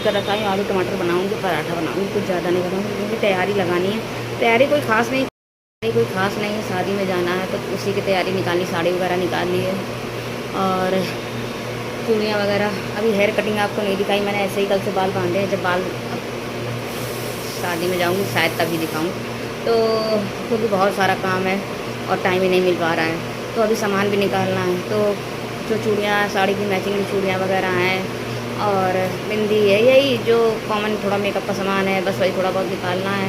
काट कर रखा है। आलू टमाटर बनाऊँगी, पराठा बनाऊँगी, कुछ ज़्यादा नहीं बनाऊँगी क्योंकि तैयारी लगानी है। तैयारी कोई ख़ास नहीं है, शादी में जाना है तो उसी की तैयारी निकालनी, साड़ी वगैरह निकाल ली है और चूड़ियाँ वगैरह। अभी हेयर कटिंग आपको नहीं दिखाई मैंने, ऐसे ही कल से बाल बांधे हैं। जब बाल शादी में जाऊँगी शायद तभी दिखाऊँ, तो क्योंकि बहुत सारा काम है और टाइम ही नहीं मिल पा रहा है। तो अभी सामान भी निकालना है, तो जो चूड़ियाँ, साड़ी की मैचिंग की चूड़ियाँ वगैरह हैं और बिंदी है, यही जो कॉमन थोड़ा मेकअप का सामान है, बस वही थोड़ा बहुत निकालना है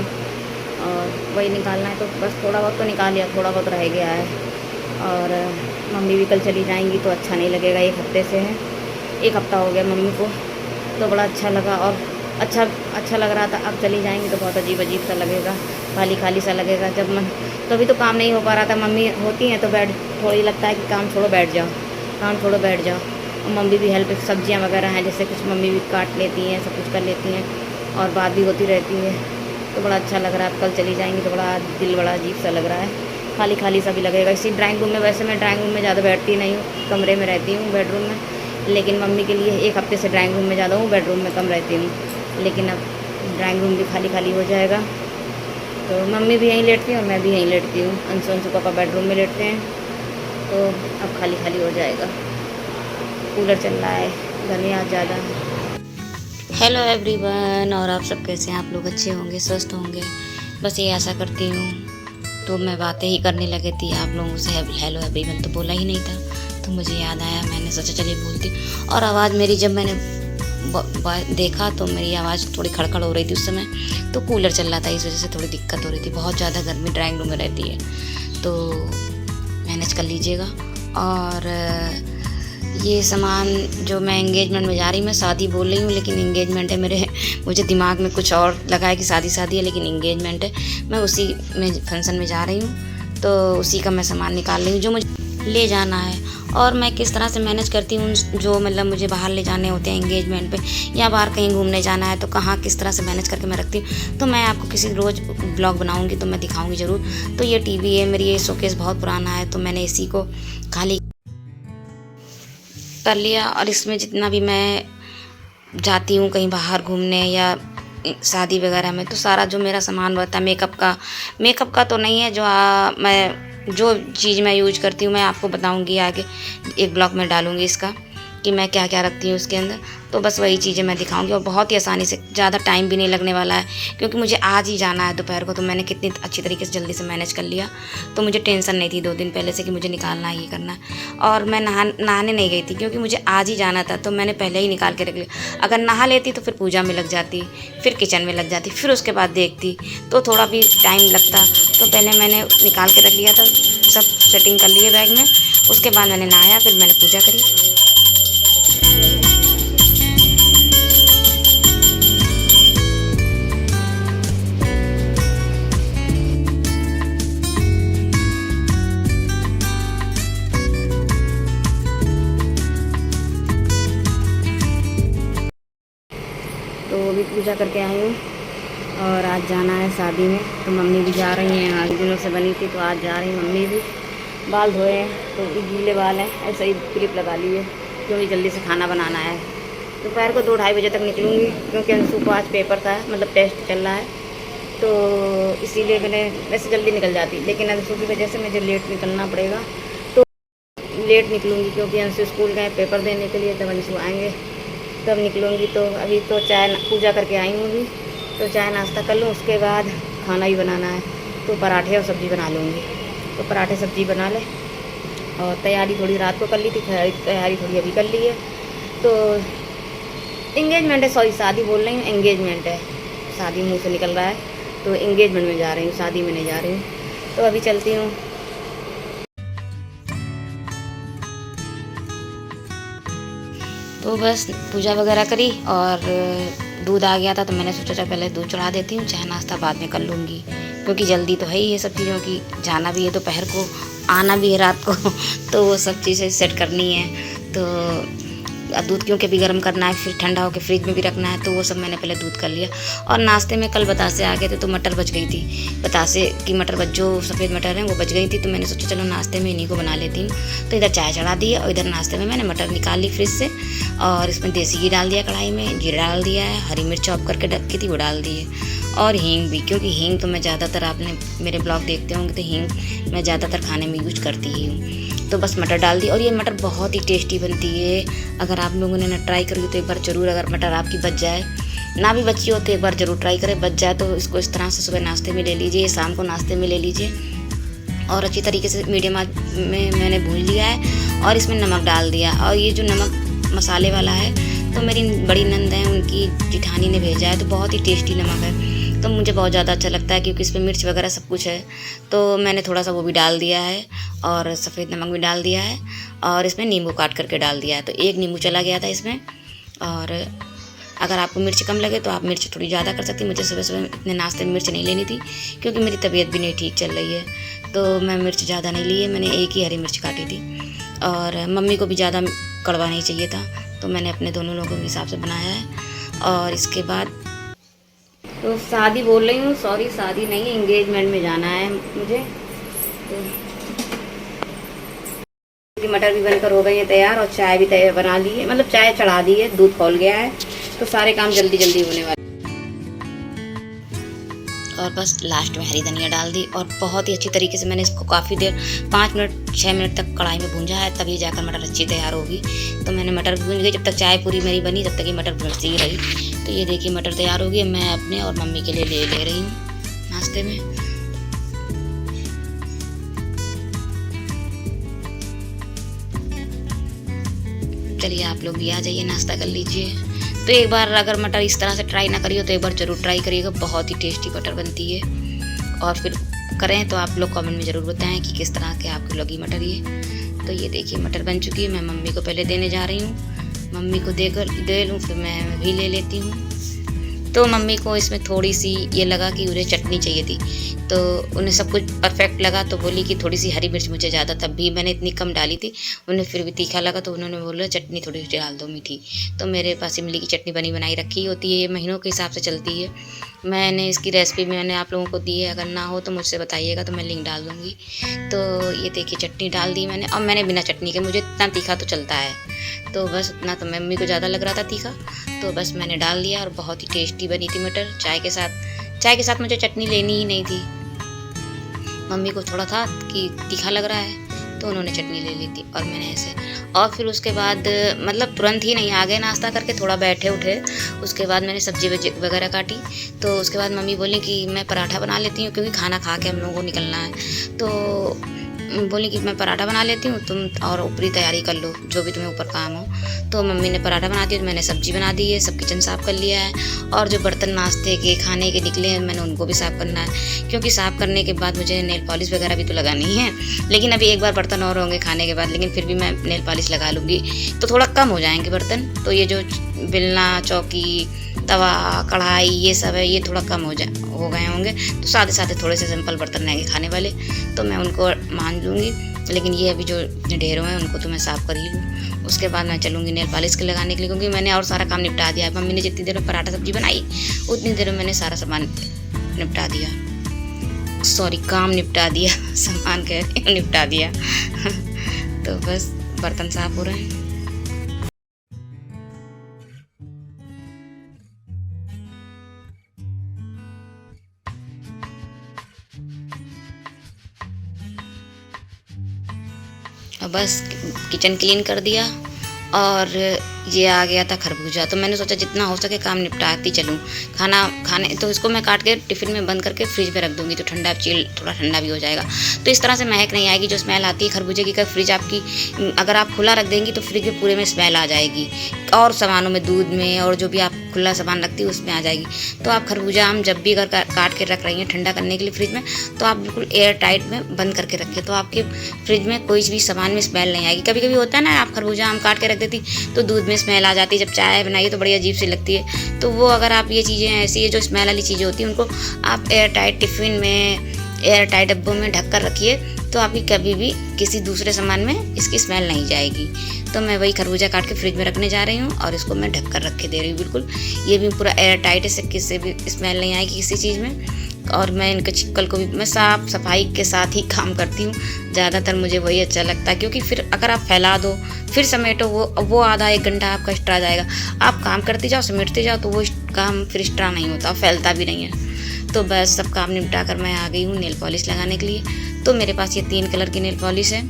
और वही निकालना है। तो बस थोड़ा बहुत तो निकाल लिया, थोड़ा बहुत रह गया है। और मम्मी भी कल चली जाएंगी तो अच्छा नहीं लगेगा। 1 हफ्ते से है, 1 हफ्ता हो गया मम्मी को, तो बड़ा अच्छा लगा और अच्छा लग रहा था। अब चली जाएंगी तो बहुत अजीब सा लगेगा, खाली खाली सा लगेगा। जब मन तो अभी तो काम नहीं हो पा रहा था। मम्मी होती हैं तो थोड़ी लगता है कि काम छोड़ो बैठ जाओ। और मम्मी भी हेल्प, सब्जियां वगैरह हैं जैसे कुछ मम्मी भी काट लेती हैं, सब कुछ कर लेती हैं और बात भी होती रहती है। तो बड़ा अच्छा लग रहा है। अब कल चली जाएंगी तो दिल बड़ा अजीब सा लग रहा है, खाली खाली सा भी लगेगा। इसी ड्राइंग रूम में, वैसे मैं ड्राइंग रूम में ज़्यादा बैठती नहीं हूँ, कमरे में रहती हूँ, बेडरूम में। लेकिन मम्मी के लिए 1 हफ्ते से ड्राइंग रूम में ज़्यादा हूँ, बेडरूम में कम रहती हूँ। लेकिन अब ड्राइंग रूम भी खाली खाली हो जाएगा, तो मम्मी भी यहीं लेटती है और मैं भी यहीं लेटती हूँ। अंशु पापा बेडरूम में लेटते हैं, तो अब खाली खाली हो जाएगा। कूलर चल रहा है, गर्मी आज ज़्यादा है। हेलो एवरीवन, और आप सब कैसे हैं? आप लोग अच्छे होंगे, स्वस्थ होंगे, बस ये आशा करती हूँ। तो मैं बातें ही करने लगी थी आप लोगों से। हेलो एवरीवन तो बोला ही नहीं था, तो मुझे याद आया, मैंने सोचा चलिए बोलती। और आवाज़ मेरी जब मैंने देखा तो मेरी आवाज़ थोड़ी खड़खड़ हो रही थी उस समय, तो कूलर चल रहा था, इस वजह से थोड़ी दिक्कत हो रही थी। बहुत ज़्यादा गर्मी ड्राइंग रूम में रहती है, तो मैनेज कर लीजिएगा। और ये सामान जो मैं एंगेजमेंट में जा रही हूँ, मैं शादी बोल रही हूँ लेकिन एंगेजमेंट है मेरे। मुझे दिमाग में कुछ और लगा है कि शादी है, लेकिन एंगेजमेंट है। मैं उसी में फंक्शन में जा रही हूँ, तो उसी का मैं सामान निकाल रही हूँ जो मुझे ले जाना है। और मैं किस तरह से मैनेज करती हूँ, जो मतलब मुझे बाहर ले जाने होते हैं एंगेजमेंट पे या बाहर कहीं घूमने जाना है, तो कहाँ किस तरह से मैनेज करके मैं रखती हूँ, तो मैं आपको किसी रोज़ ब्लॉग बनाऊँगी तो मैं दिखाऊँगी ज़रूर। तो ये टीवी है मेरी, ये शोकेस बहुत पुराना है, तो मैंने इसी को खाली कर लिया। और इसमें जितना भी मैं जाती हूँ कहीं बाहर घूमने या शादी वगैरह में, तो सारा जो मेरा सामान रहता है मेकअप का तो नहीं है, मैं जो चीज़ मैं यूज करती हूँ मैं आपको बताऊँगी आगे, एक ब्लॉग में डालूँगी इसका कि मैं क्या क्या रखती हूँ उसके अंदर। तो बस वही चीज़ें मैं दिखाऊंगी और बहुत ही आसानी से, ज़्यादा टाइम भी नहीं लगने वाला है क्योंकि मुझे आज ही जाना है दोपहर को। तो मैंने कितनी अच्छी तरीके से जल्दी से मैनेज कर लिया, तो मुझे टेंशन नहीं थी 2 दिन पहले से कि मुझे निकालना है, ये करना है। और मैं नहाने नहीं गई थी क्योंकि मुझे आज ही जाना था, तो मैंने पहले ही निकाल के रख लिया। अगर नहा लेती तो फिर पूजा में लग जाती, फिर किचन में लग जाती, फिर उसके बाद देखती तो थोड़ा भी टाइम लगता। तो पहले मैंने निकाल के रख लिया था, सब सेटिंग कर लिए बैग में। उसके बाद मैंने नहाया, फिर मैंने पूजा करी। तो अभी पूजा करके आई हूँ और आज जाना है शादी में, तो मम्मी भी जा रही हैं। आज दिनों से बनी थी तो आज जा रही मम्मी भी। बाल धोए हैं तो गीले बाल हैं, ऐसे ही क्लिप लगा ली है क्योंकि जल्दी से खाना बनाना है। दोपहर को 2-2:30 बजे तक निकलूँगी क्योंकि अंशु को आज पेपर था, मतलब टेस्ट चल रहा है, तो इसीलिए मैंने वैसे जल्दी निकल जाती, लेकिन अंशु की वजह से मुझे लेट निकलना पड़ेगा। तो लेट निकलूँगी क्योंकि अंशु स्कूल गए पेपर देने के लिए, जब अंशु आएँगे तब निकलूँगी। तो अभी तो पूजा करके आई हूँ अभी, तो चाय नाश्ता कर लूँ, उसके बाद खाना भी बनाना है, तो पराठे और सब्ज़ी बना लूँगी। तो पराठे सब्ज़ी बना ले, और तैयारी थोड़ी रात को कर ली थी, तैयारी थोड़ी अभी कर ली है। तो एंगेजमेंट है, सॉरी शादी बोल रही हूँ, एंगेजमेंट है, शादी मुँह से निकल रहा है, तो एंगेजमेंट में जा रही हूँ, शादी में नहीं जा रही हूँ। तो अभी चलती हूँ। तो बस पूजा वगैरह करी और दूध आ गया था, तो मैंने सोचा पहले दूध चढ़ा देती हूँ, चाय नाश्ता बाद में कर लूँगी क्योंकि जल्दी तो है ही ये सब चीज़ों की, जाना भी है दोपहर को, आना भी है रात को, तो वो सब चीज़ें सेट करनी है। तो दूध क्योंकि भी गर्म करना है, फिर ठंडा होकर फ्रिज में भी रखना है, तो वो सब मैंने पहले दूध कर लिया। और नाश्ते में कल बतासे आ गए थे तो मटर बच गई थी, बतासे की मटर जो सफ़ेद मटर हैं वो बच गई थी, तो मैंने सोचा चलो नाश्ते में इन्हीं को बना लेती हूँ। तो इधर चाय चढ़ा दी और इधर नाश्ते में मैंने मटर निकाल ली फ्रिज से, और इसमें देसी घी डाल दिया, कढ़ाई में जीरा डाल दिया है, हरी मिर्च चॉप करके ढकी थी वो डाल दी है, और हींग भी, क्योंकि हींग तो मैं ज़्यादातर, आपने मेरे ब्लॉग देखते होंगे तो हींग मैं ज़्यादातर खाने में यूज करती ही हूँ। तो बस मटर डाल दी, और ये मटर बहुत ही टेस्टी बनती है। अगर आप लोगों ने ना ट्राई करी तो एक बार ज़रूर, अगर मटर आपकी बच जाए, ना भी बची हो तो एक बार ज़रूर ट्राई करें। बच जाए तो इसको इस तरह से सुबह नाश्ते में ले लीजिए, शाम को नाश्ते में ले लीजिए, और अच्छी तरीके से मीडियम आंच में मैंने भून लिया है, और इसमें नमक डाल दिया। और ये जो नमक मसाले वाला है तो मेरी बड़ी नंद है, उनकी जिठानी ने भेजा है, तो बहुत ही टेस्टी नमक है, तो मुझे बहुत ज़्यादा अच्छा लगता है, क्योंकि इसमें मिर्च वगैरह सब कुछ है। तो मैंने थोड़ा सा वो भी डाल दिया है, और सफ़ेद नमक भी डाल दिया है, और इसमें नींबू काट करके डाल दिया है, तो एक नींबू चला गया था इसमें। और अगर आपको मिर्च कम लगे तो आप मिर्च थोड़ी ज़्यादा कर सकती। मुझे सुबह सुबह इतने नाश्ते में मिर्च नहीं लेनी थी, क्योंकि मेरी तबीयत भी नहीं ठीक चल रही है, तो मैं मिर्च ज़्यादा नहीं ली है, मैंने एक ही हरी मिर्च काटी थी। और मम्मी को भी ज़्यादा कड़वा नहीं चाहिए था, तो मैंने अपने दोनों लोगों के हिसाब से बनाया है। और इसके बाद तो शादी बोल रही हूँ, सॉरी शादी नहीं है, इंगेजमेंट में जाना है मुझे। तो मटर भी बनकर हो गई है तैयार, और चाय भी तैयार बना ली है, मतलब चाय चढ़ा दी है, दूध खौल गया है, तो सारे काम जल्दी जल्दी होने वाले। और बस लास्ट में हरी धनिया डाल दी, और बहुत ही अच्छी तरीके से मैंने इसको काफ़ी देर 5 मिनट 6 मिनट तक कढ़ाई में भूंजा है, तभी जाकर मटर अच्छी तैयार होगी। तो मैंने मटर भून गई, जब तक चाय पूरी मेरी बनी तब तक ये मटर भूनती ही रही। तो ये देखिए मटर तैयार होगी, मैं अपने और मम्मी के लिए ले रही हूँ नाश्ते में। चलिए आप लोग भी आ जाइए, नाश्ता कर लीजिए। तो एक बार अगर मटर इस तरह से ट्राई ना करिए तो एक बार ज़रूर ट्राई करिएगा, बहुत ही टेस्टी मटर बनती है। और फिर करें तो आप लोग कमेंट में ज़रूर बताएं कि किस तरह के आपको लगी मटर ये। तो ये देखिए मटर बन चुकी है, मैं मम्मी को पहले देने जा रही हूँ, मम्मी को दे लूँ फिर मैं भी ले लेती हूँ। तो मम्मी को इसमें थोड़ी सी ये लगा कि उन्हें चटनी चाहिए थी, तो उन्हें सब कुछ परफेक्ट लगा, तो बोली कि थोड़ी सी हरी मिर्च मुझे ज़्यादा, तब भी मैंने इतनी कम डाली थी, उन्हें फिर भी तीखा लगा, तो उन्होंने बोला चटनी थोड़ी सी डाल दो मीठी। तो मेरे पास इमली की चटनी बनी बनाई रखी होती है, ये महीनों के हिसाब से चलती है। मैंने इसकी रेसिपी मैंने आप लोगों को दी है, अगर ना हो तो मुझसे बताइएगा, तो मैं लिंक डाल दूँगी। तो ये देखिए चटनी डाल दी मैंने, और मैंने बिना चटनी के, मुझे इतना तीखा तो चलता है, तो बस उतना, तो मम्मी को ज़्यादा लग रहा था तीखा, तो बस मैंने डाल दिया। और बहुत ही टेस्टी बनी थी मटर, चाय के साथ मुझे चटनी लेनी ही नहीं थी। मम्मी को थोड़ा था कि तीखा लग रहा है, तो उन्होंने चटनी ले ली थी, और मैंने ऐसे। और फिर उसके बाद मतलब तुरंत ही नहीं आ गए नाश्ता करके, थोड़ा बैठे उठे, उसके बाद मैंने सब्जी वगैरह काटी। तो उसके बाद मम्मी बोली कि मैं पराठा बना लेती हूँ, क्योंकि खाना खा के हम लोगों को निकलना है। तो बोली कि मैं पराठा बना लेती हूँ, तुम और ऊपरी तैयारी कर लो, जो भी तुम्हें ऊपर काम हो। तो मम्मी ने पराठा बना दिया, तो मैंने सब्जी बना दी है, सब किचन साफ़ कर लिया है, और जो बर्तन नाश्ते के खाने के निकले हैं मैंने उनको भी साफ़ करना है, क्योंकि साफ़ करने के बाद मुझे नेल पॉलिश वगैरह भी तो लगानी है। लेकिन अभी एक बार बर्तन और होंगे खाने के बाद, लेकिन फिर भी मैं नेल पॉलिश लगा लूँगी, तो थोड़ा कम हो जाएंगे बर्तन। तो ये जो बेलना, चौकी, तवा, कढ़ाई, ये सब है, ये थोड़ा कम हो गए होंगे, तो सादे सादे थोड़े से सिंपल बर्तन रहेंगे खाने वाले, तो मैं उनको मान लूँगी। लेकिन ये अभी जो ढेरों हैं उनको तो मैं साफ़ कर ही लूँ। उसके बाद मैं चलूँगी नेल पॉलिश के लगाने के लिए, क्योंकि मैंने और सारा काम निपटा दिया है। मम्मी ने जितनी देर में पराठा सब्जी बनाई उतनी देर में मैंने सारा सामान निपटा दिया, सॉरी काम निपटा दिया, सामान कह निपटा दिया। तो बस बर्तन साफ़ हो रहे हैं। और बस किचन क्लीन कर दिया, और ये आ गया था खरबूजा, तो मैंने सोचा जितना हो सके काम निपटाती चलूँ। खाने तो इसको मैं काट के टिफ़िन में बंद करके फ्रिज में रख दूँगी, तो थोड़ा ठंडा भी हो जाएगा, तो इस तरह से महक नहीं आएगी। जो स्मेल आती है खरबूजे की, फ्रिज आपकी अगर आप खुला रख देंगी तो फ्रिज में पूरे में स्मेल आ जाएगी, और सामानों में, दूध में, और जो भी आप खुला सामान रखती है उसमें आ जाएगी। तो आप खरबूजा हम जब भी अगर काट के रख रही हैं ठंडा करने के लिए फ्रिज में, तो आप बिल्कुल एयर टाइट में बंद करके रखें, तो आपके फ्रिज में कोई भी सामान में स्मेल नहीं आएगी। कभी कभी होता है ना, आप खरबूजा हम काट के रख देती तो दूध में स्मेल आ जाती है, जब चाय बनाइए तो बड़ी अजीब सी लगती है। तो वो अगर आप ये चीज़ें ऐसी है जो स्मेल वाली चीज़ें होती हैं, उनको आप एयर टाइट टिफ़िन में, एयर टाइट डब्बों में ढक कर रखिए, तो आपकी कभी भी किसी दूसरे सामान में इसकी स्मेल नहीं जाएगी। तो मैं वही खरबूजा काट के फ्रिज में रखने जा रही हूँ और इसको मैं ढक कर रख के दे रही हूँ बिल्कुल। ये भी पूरा एयर टाइट है, इससे किसी भी स्मेल नहीं आएगी किसी चीज़ में। और मैं इनके छिक्कल को भी मैं साफ सफाई के साथ ही काम करती हूँ। ज़्यादातर मुझे वही अच्छा लगता है, क्योंकि फिर अगर आप फैला दो फिर समेटो, वो आधा 1 घंटा आपका एक्स्ट्रा जाएगा। आप काम करते जाओ समेटते जाओ तो वो काम फिर एक्स्ट्रा नहीं होता, फैलता भी नहीं है। तो बस सब काम निपटा कर मैं आ गई हूँ नेल पॉलिश लगाने के लिए। तो मेरे पास ये 3 कलर की नेल पॉलिश है।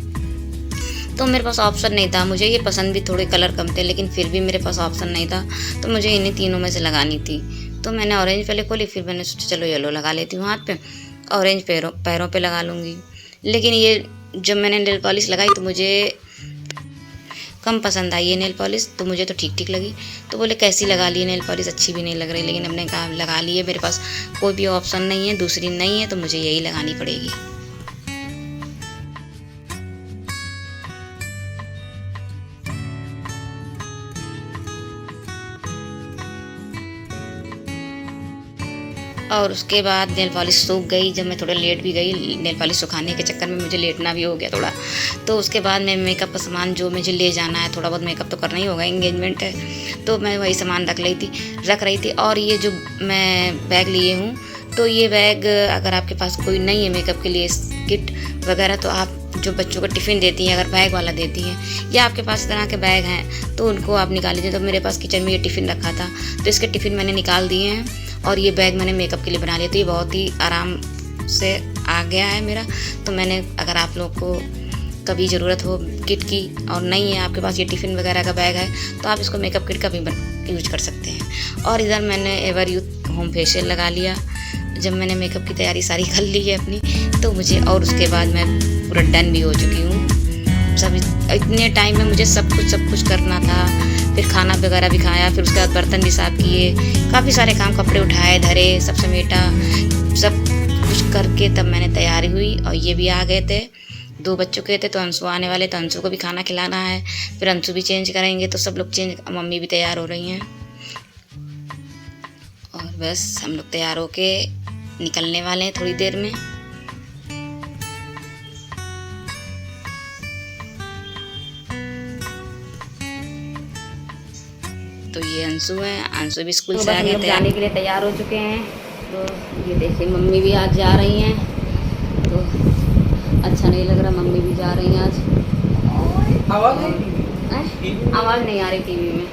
तो मेरे पास ऑप्शन नहीं था, मुझे ये पसंद भी थोड़े कलर कम थे, लेकिन फिर भी मेरे पास ऑप्शन नहीं था, तो मुझे इन्हीं तीनों में से लगानी थी। तो मैंने ऑरेंज पहले खोली, फिर मैंने सोचा चलो येलो लगा लेती हूँ हाथ पे, ऑरेंज पैरों पे लगा लूँगी। लेकिन ये जब मैंने नेल पॉलिश लगाई तो मुझे कम पसंद आई ये नेल पॉलिश, तो मुझे तो ठीक ठीक लगी। तो बोले कैसी लगा ली नेल पॉलिश, अच्छी भी नहीं लग रही। लेकिन हमने कहा लगा ली है, मेरे पास कोई भी ऑप्शन नहीं है, दूसरी नहीं है, तो मुझे यही लगानी पड़ेगी। और उसके बाद नेल पॉलिश सूख गई। जब मैं थोड़ा लेट भी गई नेल पॉलिश सुखाने के चक्कर में, मुझे लेटना भी हो गया थोड़ा। तो उसके बाद मैं मेकअप का सामान जो मुझे ले जाना है, थोड़ा बहुत मेकअप तो करना ही होगा, एंगेजमेंट है, तो मैं वही सामान रख रही थी। और ये जो मैं बैग लिए हूँ, तो ये बैग अगर आपके पास कोई नहीं है मेकअप के लिए किट वगैरह, तो आप जो बच्चों को टिफ़िन देती हैं, अगर बैग वाला देती हैं, या आपके पास इस तरह के बैग हैं तो उनको आप निकाल लीजिए। तो मेरे पास किचन में ये टिफ़िन रखा था, तो इसके टिफ़िन मैंने निकाल दिए हैं और ये बैग मैंने मेकअप के लिए बना लिया। तो ये बहुत ही आराम से आ गया है मेरा। तो मैंने, अगर आप लोग को कभी ज़रूरत हो किट की और नहीं है आपके पास ये टिफ़िन वगैरह का बैग है, तो आप इसको मेकअप किट का भी यूज कर सकते हैं। और इधर मैंने एवर यूथ होम फेशियल लगा लिया। जब मैंने मेकअप की तैयारी सारी कर ली है अपनी, तो मुझे, और उसके बाद मैं पूरा डन भी हो चुकी हूँ। सब इतने टाइम में मुझे सब कुछ करना था। फिर खाना वगैरह भी खाया, फिर उसके बाद बर्तन भी साफ़ किए, काफ़ी सारे काम, कपड़े उठाए धरे, सब समेटा, सब कुछ करके तब मैंने तैयारी हुई। और ये भी आ गए थे, 2 बच्चों के थे, तो अंशु आने वाले, तो अंशु को भी खाना खिलाना है। फिर अंशु भी चेंज करेंगे, तो सब लोग चेंज, मम्मी भी तैयार हो रही हैं। और बस हम लोग तैयार होके निकलने वाले हैं थोड़ी देर में। तो ये अंशु है, अंशु भी स्कूल से आ गए थे, जाने के लिए तैयार हो चुके हैं। तो ये देखिए मम्मी भी आज जा रही हैं, तो अच्छा नहीं लग रहा, मम्मी भी जा रही हैं आज। आवाज़ नहीं आ रही टीवी में।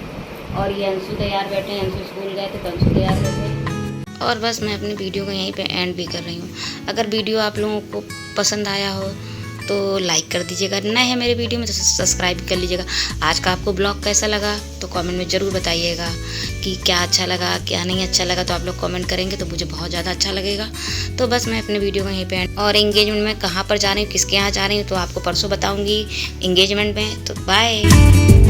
और ये अंशु तैयार बैठे हैं, अंशु स्कूल गए थे तो अंशु तैयार बैठे। और बस मैं अपनी वीडियो को यहीं पे एंड भी कर रही हूँ। अगर वीडियो आप लोगों को पसंद आया हो तो लाइक कर दीजिएगा, नए हैं मेरे वीडियो में तो सब्सक्राइब कर लीजिएगा। आज का आपको ब्लॉग कैसा लगा तो कमेंट में ज़रूर बताइएगा कि क्या अच्छा लगा क्या नहीं अच्छा लगा। तो आप लोग कमेंट करेंगे तो मुझे बहुत ज़्यादा अच्छा लगेगा। तो बस मैं अपने वीडियो को यहीं पे एंड, और एंगेजमेंट में कहाँ पर जा रही हूँ, किसके यहाँ जा रही हूँ, तो आपको परसों बताऊँगी एंगेजमेंट में। तो बाय।